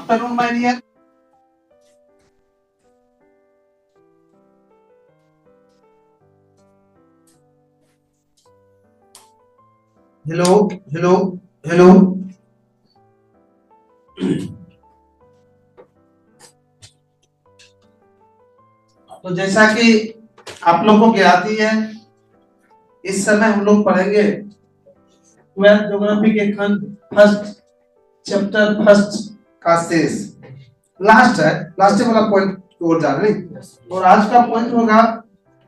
afternoon, my dear. Hello, hello, hello. तो जैसा कि आप लोगों की आती है, इस समय हम लोग पढ़ेंगे 12th ज्योग्राफी के खंड फर्स्ट चैप्टर फर्स्ट का शेष लास्ट है, लास्ट वाला पॉइंट की ओर जा रहे हैं। और आज का पॉइंट होगा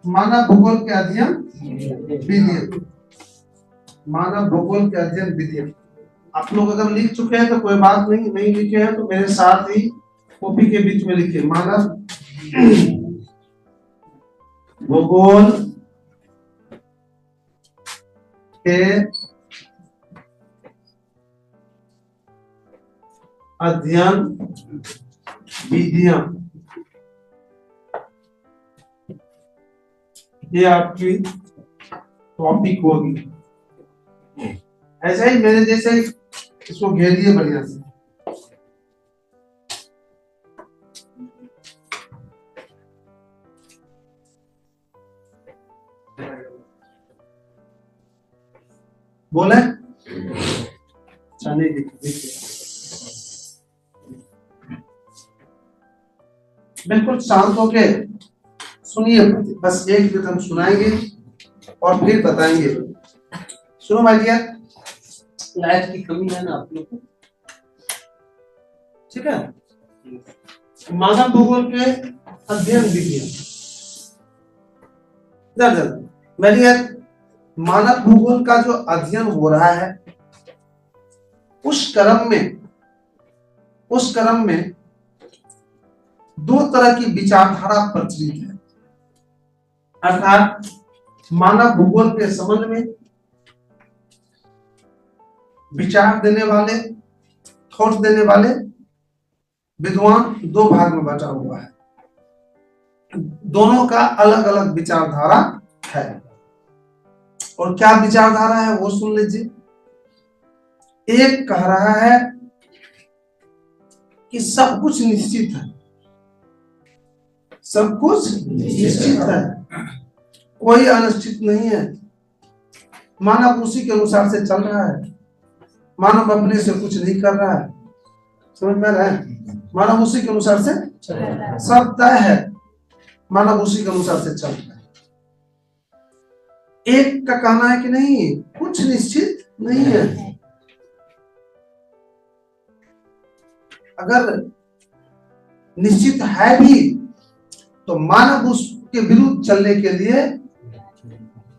मानव भूगोल के अध्ययन विधि। मानव भूगोल के अध्ययन विधि। आप लोग अगर लिख चुके हैं तो कोई बात नहीं, नहीं लिखे हैं तो मेरे साथ ही कॉपी के बीच में लिखिए मानव भूगोल के अध्ययन विधियां। ये आपकी टॉपिक होगी। ऐसा ही मेरे जैसे इसको घेरिए बढ़िया से। बोले चलिए देखिए, बिल्कुल शांत होके सुनिए, बस एक रिदम सुनाएंगे और फिर बताएंगे। सुनो भाई डियर, लाइट की कमी है ना आप लोग को, ठीक है। मानव भूगोल के अध्ययन विधियां। भाई डियर, मानव भूगोल का जो अध्ययन हो रहा है उस क्रम में दो तरह की विचारधारा प्रचलित है। अर्थात मानव भूगोल के संबंध में विचार देने वाले, थॉट देने वाले विद्वान दो भाग में बटा हुआ है। दोनों का अलग अलग विचारधारा है। और क्या विचारधारा है वो सुन लीजिए। एक कह रहा है कि सब कुछ निश्चित है, सब कुछ निश्चित है, कोई अनिश्चित नहीं है, मानव उसी के अनुसार से चल रहा है, मानव अपने से कुछ नहीं कर रहा है। समझ में रहा है? मानव उसी के अनुसार से सब तय है, मानव उसी के अनुसार से चल रहा है। एक का कहना है कि नहीं, कुछ निश्चित नहीं है। अगर निश्चित है भी तो मानव उसके विरुद्ध चलने के लिए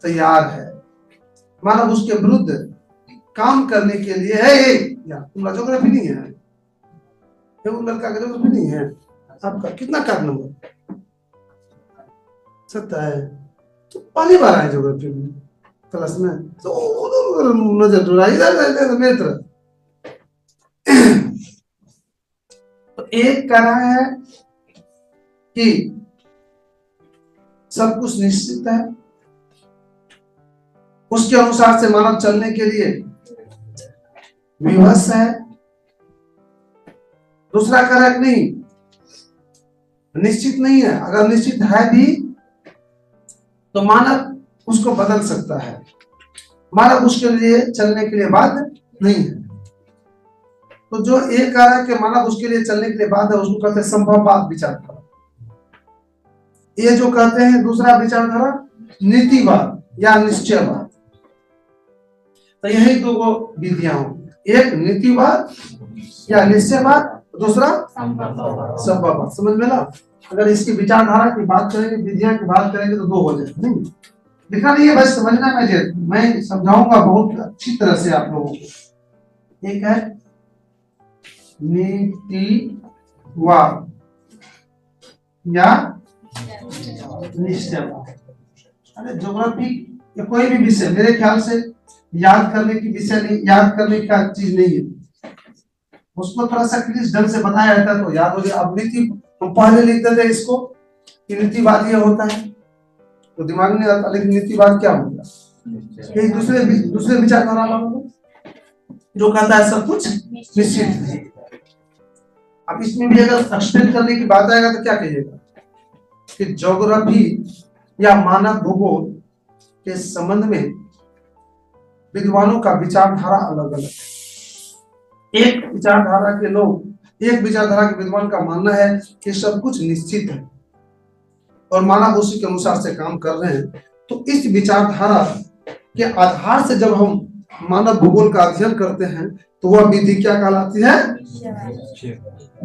तैयार है, मानव उसके विरुद्ध काम करने के लिए है। यार तुम्हारा ज्योग्राफी नहीं है, लड़का का ज्योग्राफी नहीं है, आपका कितना कार्ड नंबर 70 है, तो पहली बार आए ज्योग्राफी में क्लास में, तो नजर डुराई मेरी तरफ। तो एक कह रहा है कि सब कुछ निश्चित है, उसके अनुसार से मानव चलने के लिए विवश है। दूसरा कह रहा है नहीं, निश्चित नहीं है, अगर निश्चित है भी तो मानव उसको बदल सकता है, मानव उसके लिए चलने के लिए बाध्य नहीं है। तो जो एक कह रहा है कि मानव उसके लिए चलने के लिए बाध्य है, उसको कहते हैं संभववाद विचारधारा। ये जो कहते हैं दूसरा विचारधारा नीतिवाद या निश्चयवाद। तो यही दो विधियां होंगी, एक नीतिवाद या निश्चयवाद, दूसरा संभववाद। समझ में ना? अगर इसकी विचारधारा की बात करेंगे, विधियां की बात करेंगे तो दो हो जाए। नहीं लिखना नहीं है, बस समझना। मैं समझाऊंगा बहुत अच्छी तरह से आप लोगों को। एक है नीतिवाद या निश्चयवाद। अरे ज्योग्राफी या कोई भी विषय मेरे ख्याल से याद करने की विषय नहीं, याद करने का चीज नहीं है। उसको थोड़ा सा क्लियर ढंग से बताया जाता है तो याद हो गया। अब नीति हम पहले लिखते थे इसको कि नीतिवाद ये होता है तो दिमाग में आता, लेकिन नीतिवाद क्या होगा? ये दूसरे विचारधारा वालों जो कहता है सब कुछ निश्चित है। अब इसमें भी अगर एक्सप्लेन करने की बात आएगा तो क्या कहिएगा कि ज्योग्राफी या मानव भूगोल के संबंध में विद्वानों का विचारधारा अलग अलग है। एक विचारधारा के लोग, एक विचारधारा के विद्वान का मानना है कि सब कुछ निश्चित है और मानव उसी के अनुसार से काम कर रहे हैं। तो इस विचारधारा के आधार से जब हम मानव भूगोल का अध्ययन करते हैं तो वह विधि क्या कहलाती है?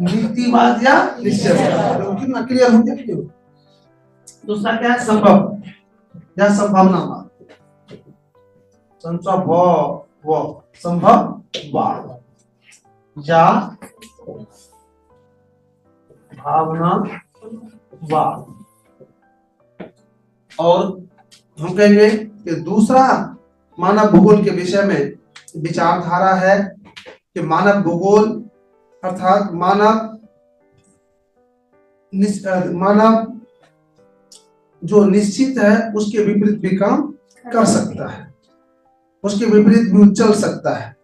नीतिवाद या निश्चयवाद। कितना क्लियर हो गया? दूसरा क्या है? संभव या संभावनावाद। संभववाद या भावनावाद। और हम कहेंगे कि दूसरा मानव भूगोल के विषय में विचारधारा है कि मानव भूगोल अर्थात मानव जो निश्चित है उसके विपरीत भी काम कर सकता है, उसके विपरीत भी चल सकता है,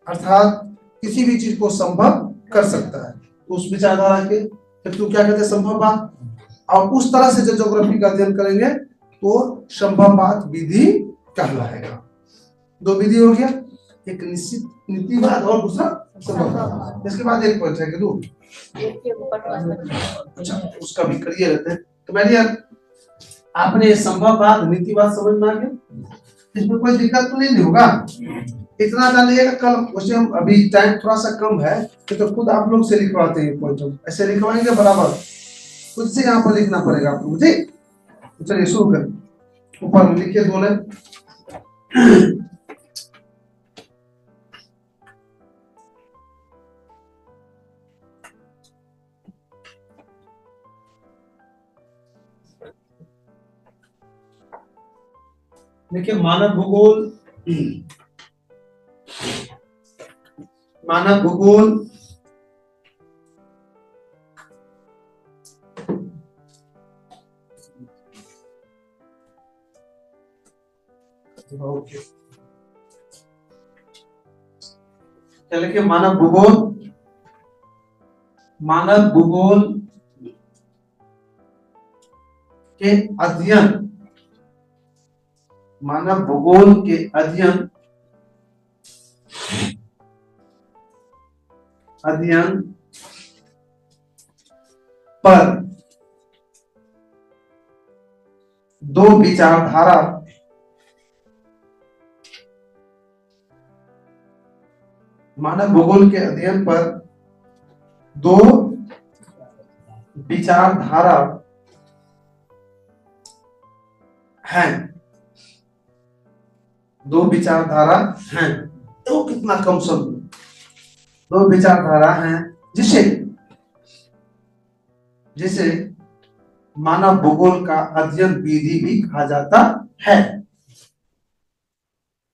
अर्थात किसी भी चीज को संभव कर सकता है। उस विचारधारा के तो क्या कहते हैं? संभववाद। और उस तरह से जो ज्योग्राफी का अध्ययन करेंगे तो संभववाद विधि कहलाएगा। दो विधि हो गया, एक निश्चित नीतिवाद और दूसरा संभववाद। इसके बाद एक पॉइंट है कि दो अच्छा उसका भी करिए रहते हैं। तो मैंने आपने संभववाद नीतिवाद समझ में आ गया, इसमें कोई दिक्कत तो नहीं होगा। इतना जानिएगा, कल वैसे हम अभी टाइम थोड़ा सा कम है तो खुद आप लोग से लिखवाते हैं पॉइंट, ऐसे लिखवाएंगे बराबर, खुद से यहाँ पर लिखना पड़ेगा आप लोग। ठीक, तो चलिए शुरू करें। ऊपर में लिखिए दो लाइन। देखिए मानव भूगोल, मानव भूगोल क्या लिखे? मानव भूगोल, मानव भूगोल के अध्ययन, मानव भूगोल के अध्ययन पर दो विचारधारा मानव भूगोल के अध्ययन पर दो विचारधारा हैं, दो विचारधारा हैं। तो कितना कम शब्द, दो विचारधारा हैं जिसे जिसे मानव भूगोल का अध्ययन विधि भी कहा जाता है,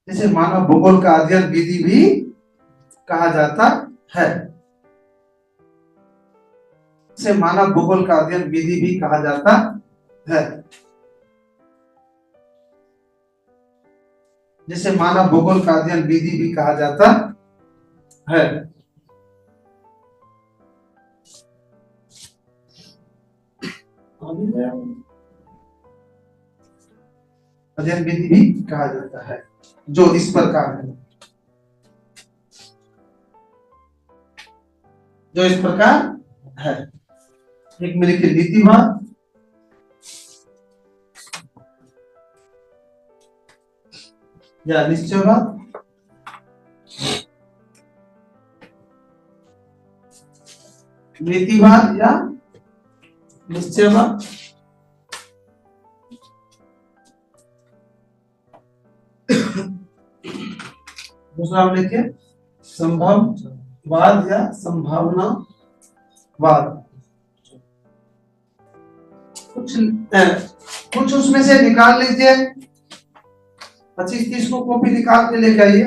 जिसे मानव भूगोल का अध्ययन विधि भी कहा जाता है, जिसे मानव भूगोल का अध्ययन विधि भी कहा जाता है, जिसे मानव भूगोल का अध्ययन विधि भी कहा जाता है। अध्ययन विधि भी कहा जाता है, जो इस प्रकार है, जो इस प्रकार है। एक में लिखिए नीतिवाद, या निश्चयवाद, नीतिवाद या निश्चयवाद। दूसरा हम लिखिए संभववाद या संभावनावाद। कुछ उसमें से निकाल लीजिए, 25-30 को कॉपी निकाल के लेके आइए।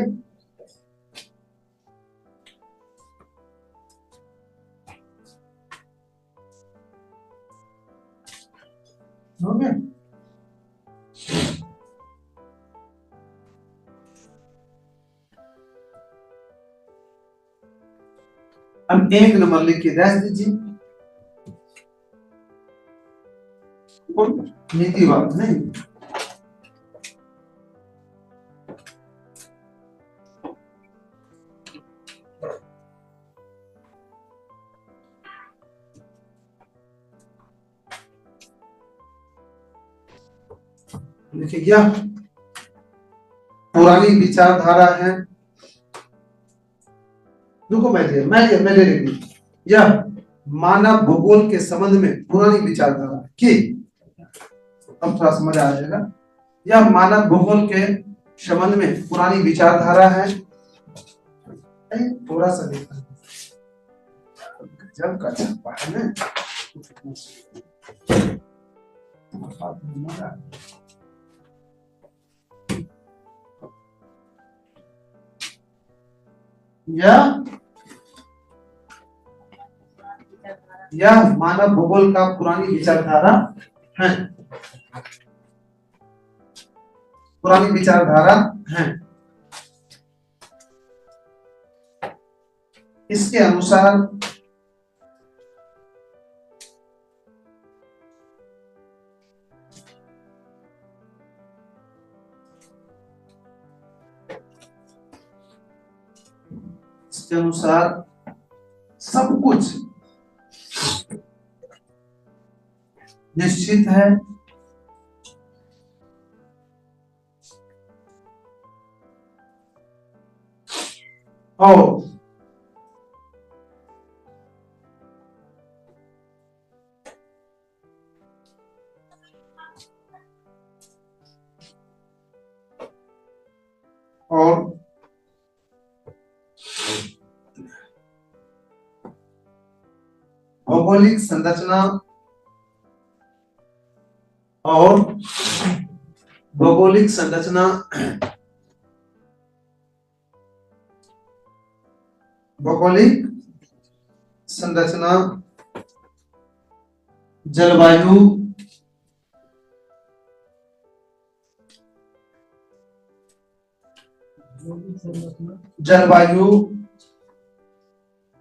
हो गया? अब 1 नंबर लिख के डैश दीजिए। नीतिवाद नहीं, देखिए यह पुरानी विचारधारा है। रुको मैं ले लेंगे। यह मानव भूगोल के संबंध में पुरानी विचारधारा की, अब थोड़ा समझ आ जाएगा। यह मानव भूगोल के संबंध में पुरानी विचारधारा है। थोड़ा सा देखा जब का छपा है ना, यह मानव भूगोल का पुरानी विचारधारा है, पुरानी विचारधारा है। इसके अनुसार सब कुछ निश्चित है और भौगोलिक संरचना और भौगोलिक संरचना जलवायु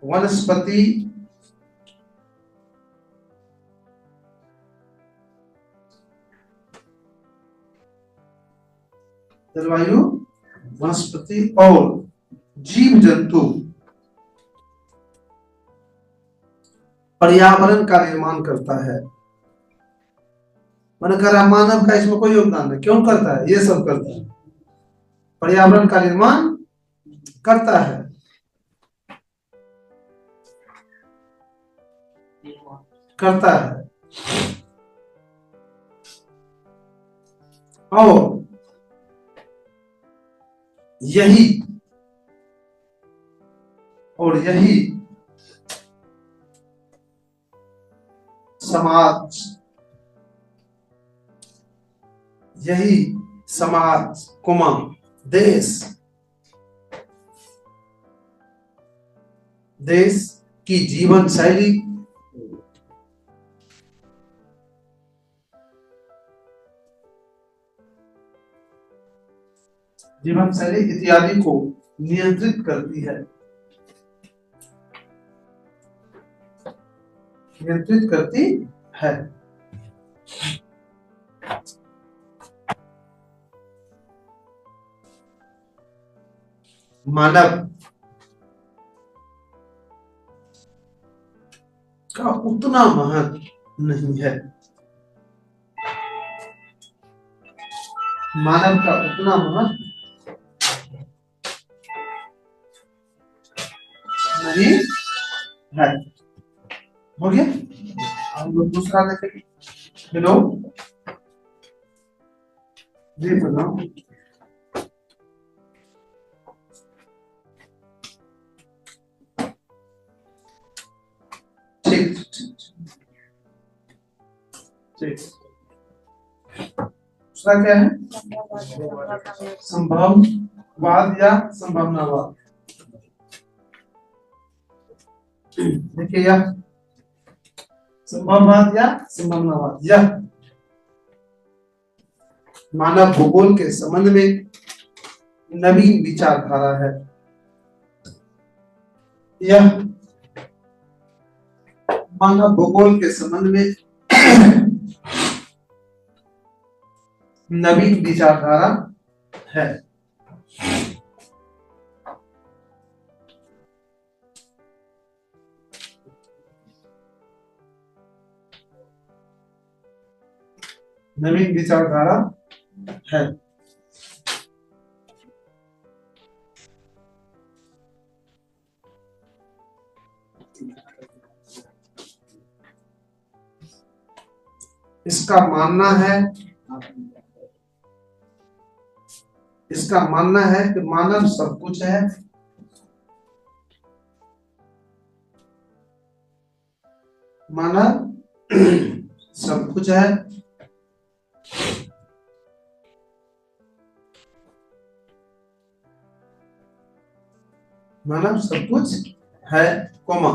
वनस्पति और जीव जंतु पर्यावरण का निर्माण करता है। मैंने कहा मानव का इसमें कोई योगदान नहीं, क्यों करता है? ये सब करता है, पर्यावरण का निर्माण करता है। और यही समाज कुमा देश की जीवन शैली इत्यादि को नियंत्रित करती है। मानव का उतना महत्व नहीं है, मानव का उतना महत्व नहीं है। हो गया? हम लोग दूसरा देखेंगे। हेलो जी बताओ। ठीक दूसरा क्या है? संभववाद या संभावनावाद। देखिए यह संभववाद या संभावनावाद, यह मानव भूगोल के संबंध में नवीन विचारधारा है। यह मानव भूगोल के संबंध में नवीन विचारधारा है। नवीन विचारधारा है। इसका मानना है कि मानव सब कुछ है, मानव सब कुछ है, मानव सब कुछ है, कोमा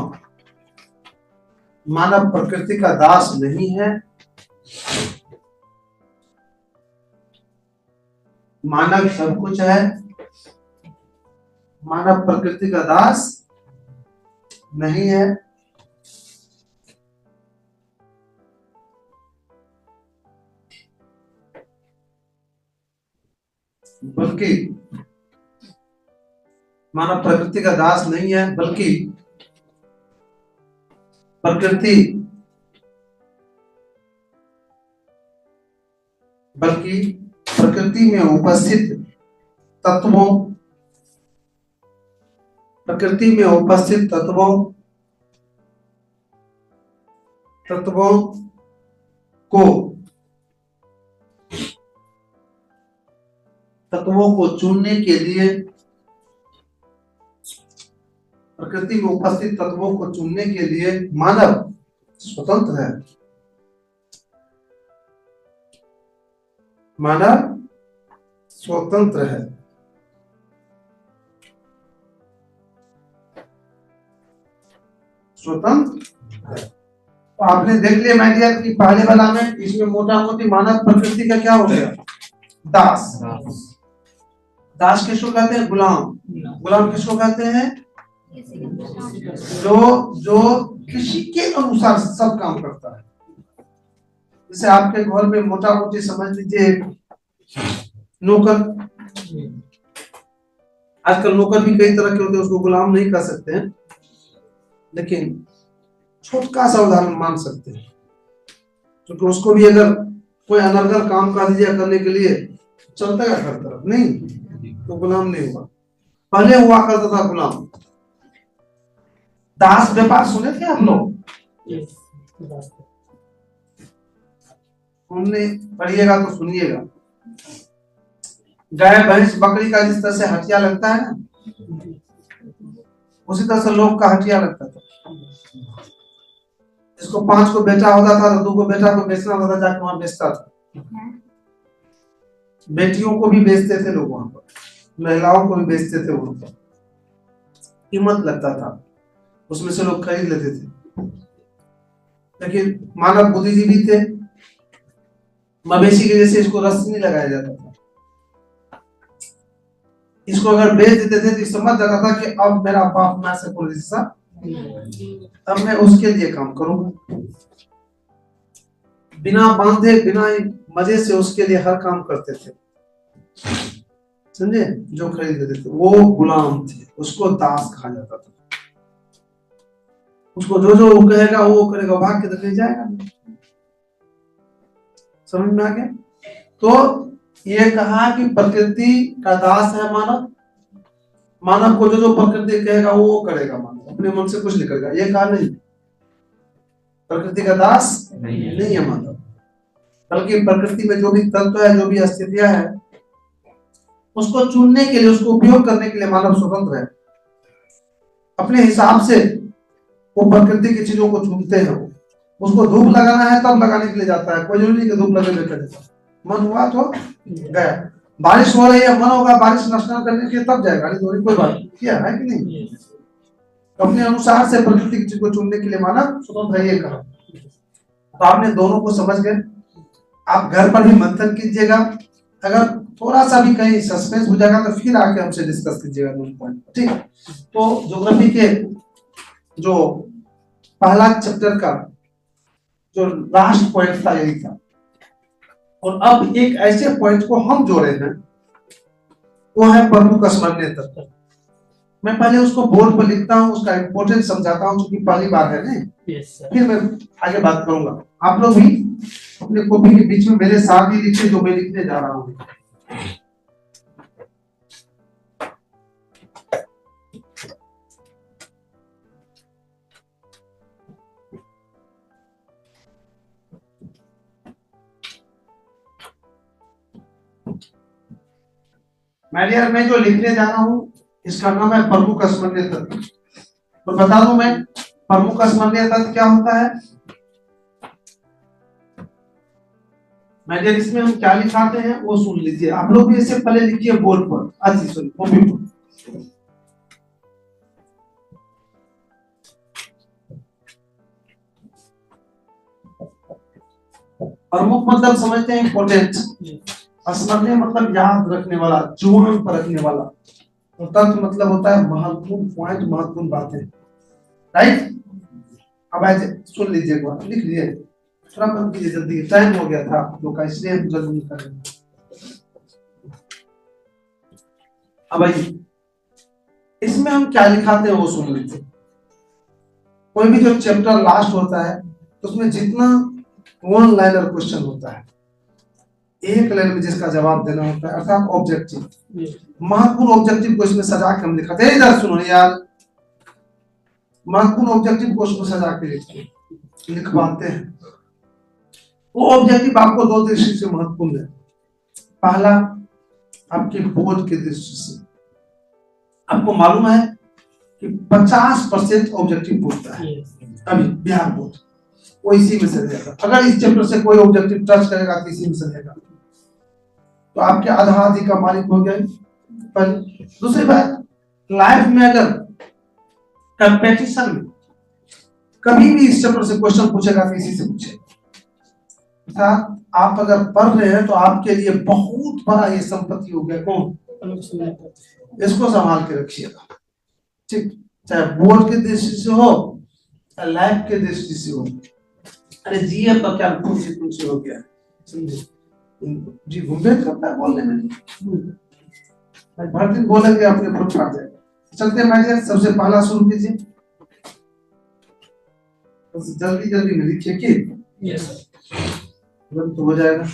मानव प्रकृति का दास नहीं है, मानव सब कुछ है, मानव प्रकृति का दास नहीं है, बल्कि मानव प्रकृति का दास नहीं है, बल्कि प्रकृति में उपस्थित तत्वों को चुनने के लिए, प्रकृति में उपस्थित तत्वों को चुनने के लिए मानव स्वतंत्र है। मानव स्वतंत्र है। स्वतंत्र है। तो आपने देख लिया माय डियर कि पहले वाला में इसमें मोटा मोटी मानव प्रकृति का क्या हो गया? दास। दास किसको कहते हैं? गुलाम। गुलाम किसको कहते हैं? जो किसी के अनुसार सब काम करता है। जैसे आपके घर में मोटा मोटी समझ लीजिए नौकर, आजकल नौकर भी कई तरह के होते हैं, उसको गुलाम नहीं कह सकते हैं, लेकिन छोटा सा उदाहरण मान सकते हैं, क्योंकि उसको भी अगर कोई अनर्गल काम कर दिया करने के लिए चलता है हर तरफ, नहीं तो गुलाम नहीं हुआ। पहले हुआ करता था गुलाम। दास व्यापार सुने थे आप लोग? सुनने पढ़िएगा तो सुनिएगा। गाय भैंस बकरी का जिस तरह से हटिया लगता है ना, उसी तरह से लोग का हटिया लगता था। इसको 5 को बेटा होता था तो 2 को बेटा को बेचना होता था, जाके वहां बेचता था। बेटियों को भी बेचते थे लोग वहां पर, महिलाओं को भी बेचते थे वहां पर, कीमत लगता था, उसमें से लोग खरीद लेते थे। लेकिन मानव बुद्धिजीवी थे, मवेशी के जैसे इसको रस्सी नहीं लगाया जाता था। इसको अगर बेच देते थे तो समझ जाता था कि अब मेरा बाप ना से कोई हिस्सा, अब मैं उसके लिए काम करूंगा। बिना बांधे बिना मजे से उसके लिए हर काम करते थे, समझे? जो खरीद लेते थे वो गुलाम थे, उसको दास कहा जाता था। उसको जो जो वो कहेगा वो करेगा, भाग के तो कहीं जाएगा। समझ में आ गया? तो ये कहा कि प्रकृति का दास है मानव। मानव को जो जो प्रकृति कहेगा वो करेगा, मानव अपने मन से कुछ नहीं करेगा। ये कहा नहीं, प्रकृति का दास नहीं है मानव, बल्कि प्रकृति में जो भी तत्व है, जो भी अस्तित्व है, उसको चुनने के लिए, उसको उपयोग करने के लिए मानव स्वतंत्र है। अपने हिसाब से वो प्रकृति की चीजों को चुनते हैं। उसको धूप लगाना है तब लगाने के लिए जाता है, कोई जरूरी नहीं कि धूप लगे बैठे। मन हुआ तो गया, बारिश हो रही है मन होगा बारिश में स्नान करने के लिए तब जाएगा, नहीं तो कोई बात किया है कि नहीं? तो अपने अनुसार से प्रकृति की चीज को चुनने के लिए मानव स्वतंत्र है, ये कहा। तो आपने दोनों को समझ गए। आप घर पर भी मंथन कीजिएगा, अगर थोड़ा सा भी कहीं सस्पेंस हो जाएगा तो फिर आके हमसे डिस्कस कीजिएगा दोनों पॉइंट, ठीक? तो ज्योग्राफी के जो पहला चैप्टर का जो लास्ट पॉइंट था यही था, और अब एक ऐसे पॉइंट को हम जोड़े हैं, वो है प्रमुख स्मरणीय तत्व। मैं पहले उसको बोर्ड पर लिखता हूँ, उसका इंपोर्टेंस समझाता हूँ, क्योंकि पहली बार है ना। फिर मैं आगे बात करूंगा। आप लोग भी अपने कॉपी के बीच में मेरे साथ ही लिखिए जो मैं लिखने जा रहा हूँ। मैं जो लिखने जा रहा हूँ इसका नाम है प्रमुख स्मरणीय तत्व। तो बता दूं मैं, प्रमुख स्मरणीय तत्व क्या होता है। इसमें हम क्या लिखाते हैं वो सुन लीजिए। आप लोग भी इसे पहले लिखिए बोर्ड पर, अच्छी सुनिए कॉपी पर। प्रमुख मतलब समझते हैं इंपोर्टेंट, स्मरणीय मतलब याद रखने वाला, जुबान पर रखने वाला, और तत्व मतलब होता है महत्वपूर्ण पॉइंट, महत्वपूर्ण बातें, राइट। अब ऐसे सुन लीजिए, एक बार लिख लीजिए, थोड़ा बंद कीजिए जल्दी, टाइम हो गया था आप लोग का, इसलिए हम जल्दी कर रहे हैं। अब आइए, इसमें हम क्या लिखाते हैं वो सुन लीजिए। कोई भी जो चैप्टर लास्ट होता है तो उसमें जितना वन लाइनर क्वेश्चन होता है, एक लाइन में जिसका जवाब देना होता है, अर्थात ऑब्जेक्टिव, महत्वपूर्ण ऑब्जेक्टिव को इसमें सजा के हम लिखाते हैं। इधर सुनो यार, महत्वपूर्ण ऑब्जेक्टिव को उसमें सजा के लिखवाते हैं। वो ऑब्जेक्टिव आपको दो दृष्टि से महत्वपूर्ण है। पहला, आपके बोर्ड की दृष्टि से। आपको मालूम है कि 50% ऑब्जेक्टिव पूछता है अभी बिहार बोर्ड, वो इसी में से रहेगा। अगर इस चैप्टर से कोई ऑब्जेक्टिव टच करेगा तो इसी में से रहेगा, तो आपके आधा आधी का मालिक हो गए। पर दूसरी बात, लाइफ में अगर कंपटीशन में कभी भी इस चैप्टर से क्वेश्चन पूछेगा तो इसी से पूछेगा। आप अगर पढ़ रहे हैं तो आपके लिए बहुत बड़ा ये संपत्ति हो गया। कौन? इसको संभाल के रखिएगा, ठीक, चाहे बोर्ड की दृष्टि से हो या लाइफ की दृष्टि से हो। अरे जी अब तो क्या तुमसे हो गया, समझे जी, घूमे करता है बोलने में, भर दिन बोलेंगे अपने खुद फाट जाएगा। चलते हैं, सबसे पहला शुरू कीजिए, जल्दी जल्दी में लिखिए कि यस तो हो जाएगा।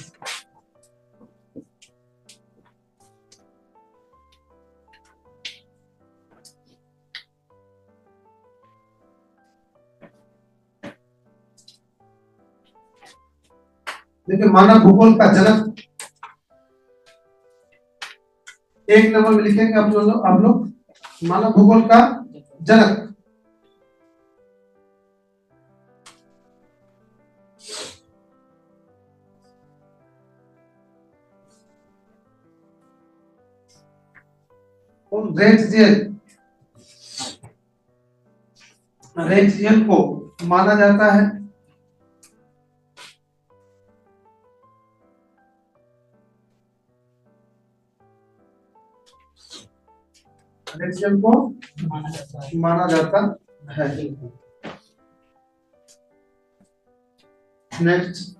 देखिए, मानव भूगोल का जनक, एक नंबर में लिखेंगे आप लोग मानव भूगोल का जनक। रेट को माना जाता है को माना जाता है। नेक्स्ट,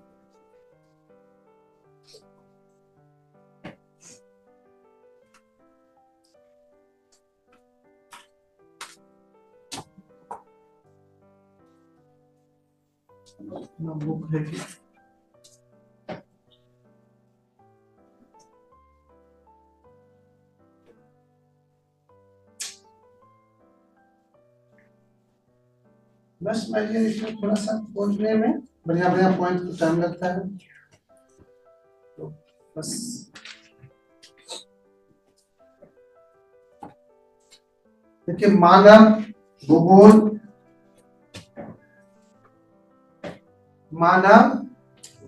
बुक है कि बस मैं ये इसमें थोड़ा सा बोलने में बढ़िया बढ़िया पॉइंट को टाइम लगता है, तो बस देखिए, मानव भूगोल, मानव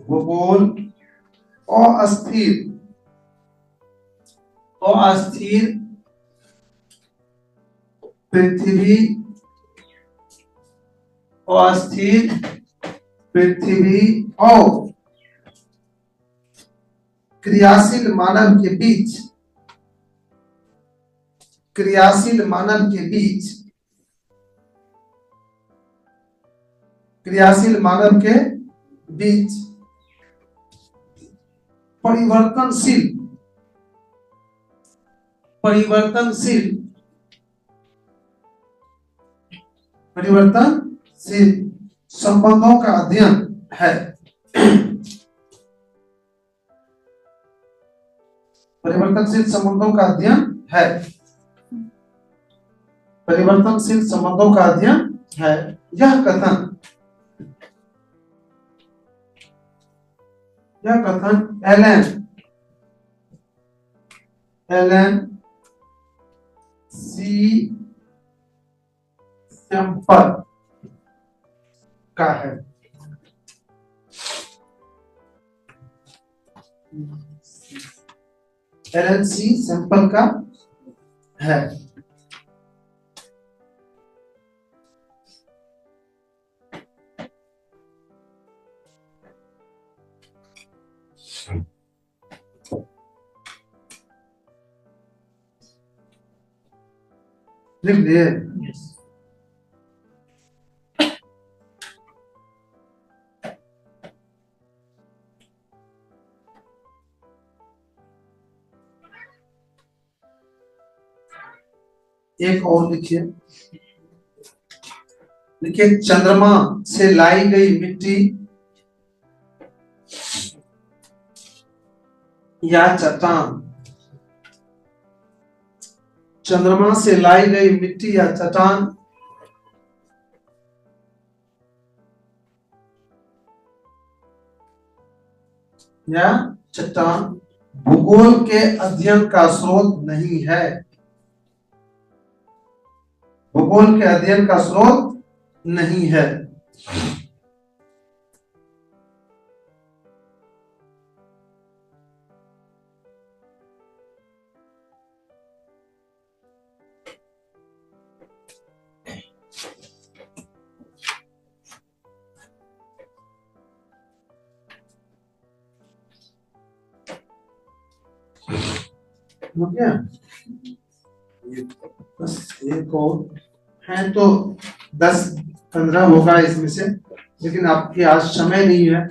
भूगोल अस्थिर पृथ्वी, अस्थिर पृथ्वी और क्रियाशील मानव के बीच, क्रियाशील मानव के बीच क्रियाशील मानव के बीच परिवर्तनशील परिवर्तनशील परिवर्तनशील संबंधों का अध्ययन है। परिवर्तनशील संबंधों का अध्ययन है। परिवर्तनशील संबंधों का अध्ययन है। यह कथन एलन सी सैंपल का है। एलन सी सैंपल का है। लिख लिए? एक और लिखिए। लिखिए, चंद्रमा से लाई गई मिट्टी या चट्टान। चंद्रमा से लाई गई मिट्टी या चट्टान भूगोल के अध्ययन का स्रोत नहीं है। भूगोल के अध्ययन का स्रोत नहीं है। हो गया? बस एक और है तो 10-15 होगा इसमें से, लेकिन आपके आज समय नहीं है।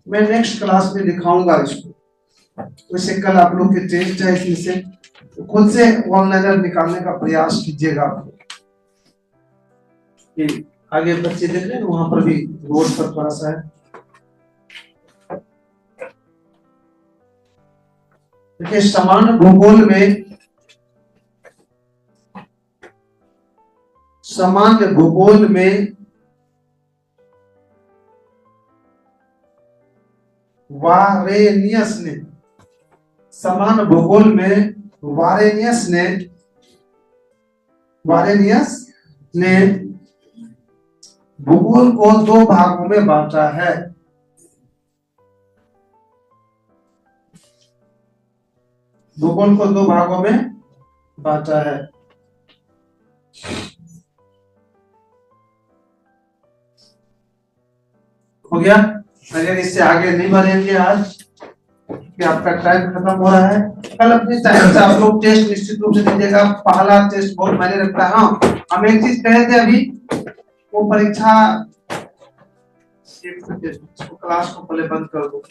मैं नेक्स्ट क्लास में दिखाऊंगा इसको। वैसे कल आप लोग के टेस्ट है, इसमें से तो खुद से ऑनलाइनर निकालने का प्रयास कीजिएगा। आगे बच्चे देख रहे हैं, वहां पर भी रोड पर थोड़ा सा है। देखिए, सामान्य भूगोल में वारेनियस ने भूगोल को 2 भागों में बांटा है। भूगोल को 2 भागों में बांटा है। हो गया? अगर इससे आगे नहीं बढ़ेंगे आज कि आपका टाइम खत्म हो रहा है। कल अपने टाइम से आप लोग टेस्ट निश्चित रूप से दीजिएगा। पहला टेस्ट बहुत मायने रखता है। हाँ, हम एक चीज कहे थे अभी, वो परीक्षा क्लास को पहले बंद कर दो।